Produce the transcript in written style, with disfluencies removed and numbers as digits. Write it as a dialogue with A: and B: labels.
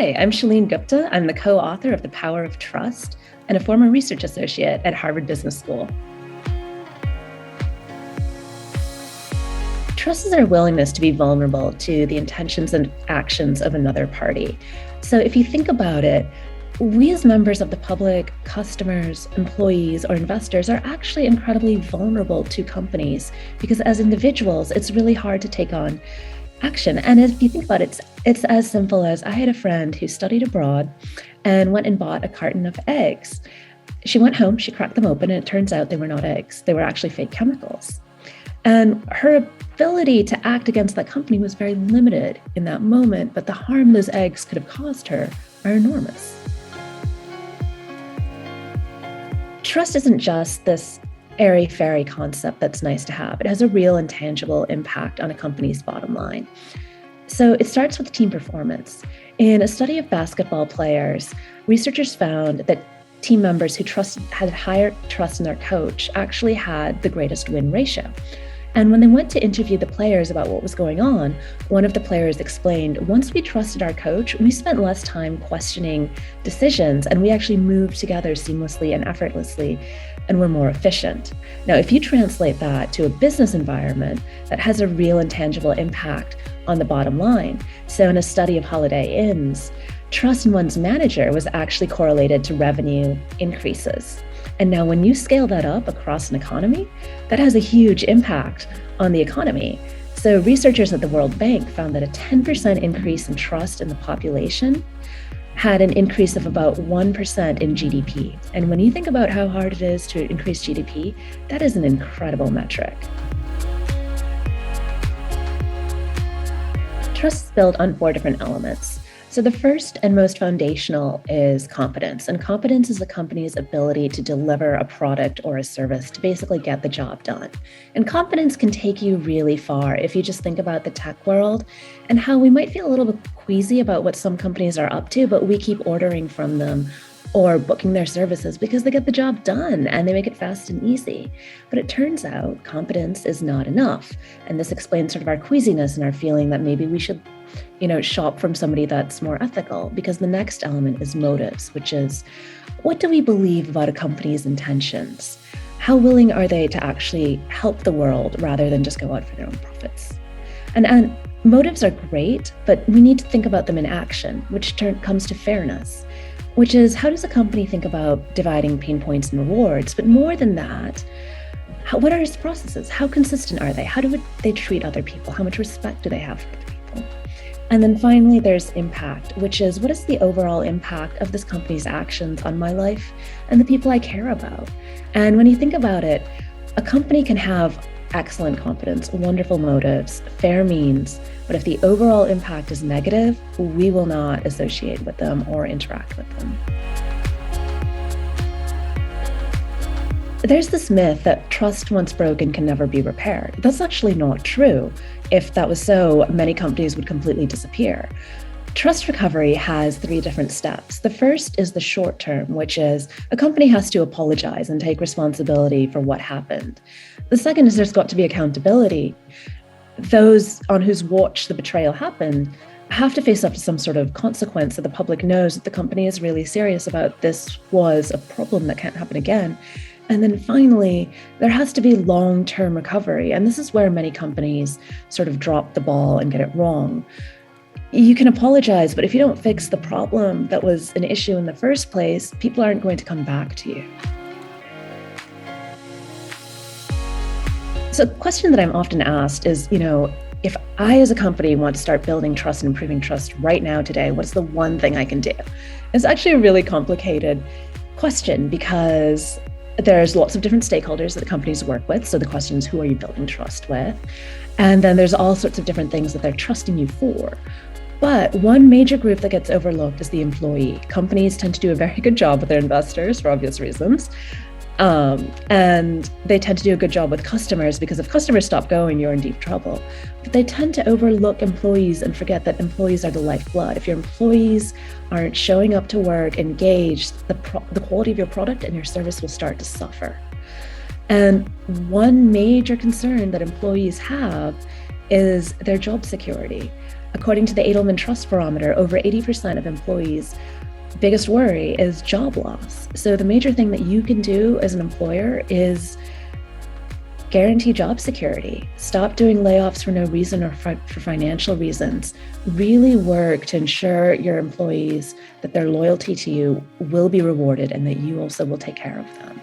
A: Hi, I'm Shalene Gupta. I'm the co-author of The Power of Trust and a former research associate at Harvard Business School. Trust is our willingness to be vulnerable to the intentions and actions of another party. So if you think about it, we as members of the public, customers, employees, or investors are actually incredibly vulnerable to companies because as individuals, it's really hard to take on action. And if you think about it, it's as simple as I had a friend who studied abroad and went and bought a carton of eggs. She went home, she cracked them open, and it turns out they were not eggs. They were actually fake chemicals. And her ability to act against that company was very limited in that moment, but the harm those eggs could have caused her are enormous. Trust isn't just this airy-fairy concept that's nice to have. It has a real and tangible impact on a company's bottom line. So it starts with team performance. In a study of basketball players, researchers found that team members who had higher trust in their coach actually had the greatest win ratio. And when they went to interview the players about what was going on, one of the players explained, once we trusted our coach, we spent less time questioning decisions and we actually moved together seamlessly and effortlessly and were more efficient. Now, if you translate that to a business environment, that has a real and tangible impact on the bottom line. So in a study of Holiday Inns, trust in one's manager was actually correlated to revenue increases. And now when you scale that up across an economy, that has a huge impact on the economy. So researchers at the World Bank found that a 10% increase in trust in the population had an increase of about 1% in GDP. And when you think about how hard it is to increase GDP, that is an incredible metric. Trust is built on 4 different elements. So the first and most foundational is competence. And competence is a company's ability to deliver a product or a service to basically get the job done. And competence can take you really far if you just think about the tech world and how we might feel a little bit queasy about what some companies are up to, but we keep ordering from them or booking their services because they get the job done and they make it fast and easy. But it turns out competence is not enough. And this explains sort of our queasiness and our feeling that maybe we should shop from somebody that's more ethical, because the next element is motives, which is what do we believe about a company's intentions? How willing are they to actually help the world rather than just go out for their own profits? And motives are great, but we need to think about them in action, which comes to fairness, which is how does a company think about dividing pain points and rewards? But more than that, what are its processes? How consistent are they? How do they treat other people? How much respect do they have for other people? And then finally, there's impact, which is what is the overall impact of this company's actions on my life and the people I care about? And when you think about it, a company can have excellent competence, wonderful motives, fair means, but if the overall impact is negative, we will not associate with them or interact with them. There's this myth that trust once broken can never be repaired. That's actually not true. If that was so, many companies would completely disappear. Trust recovery has 3 different steps. The first is the short term, which is a company has to apologize and take responsibility for what happened. The second is there's got to be accountability. Those on whose watch the betrayal happened have to face up to some sort of consequence so the public knows that the company is really serious about this was a problem that can't happen again. And then finally, there has to be long-term recovery. And this is where many companies sort of drop the ball and get it wrong. You can apologize, but if you don't fix the problem that was an issue in the first place, people aren't going to come back to you. So a question that I'm often asked is, if I as a company want to start building trust and improving trust right now today, what's the one thing I can do? It's actually a really complicated question because there's lots of different stakeholders that companies work with. So the question is, who are you building trust with? And then there's all sorts of different things that they're trusting you for. But one major group that gets overlooked is the employee. Companies tend to do a very good job with their investors for obvious reasons. And they tend to do a good job with customers because if customers stop going, you're in deep trouble. But they tend to overlook employees and forget that employees are the lifeblood. If your employees aren't showing up to work, engaged, the quality of your product and your service will start to suffer. And one major concern that employees have is their job security. According to the Edelman Trust Barometer, over 80% of employees' biggest worry is job loss. So the major thing that you can do as an employer is guarantee job security. Stop doing layoffs for no reason or for financial reasons. Really work to ensure your employees that their loyalty to you will be rewarded and that you also will take care of them.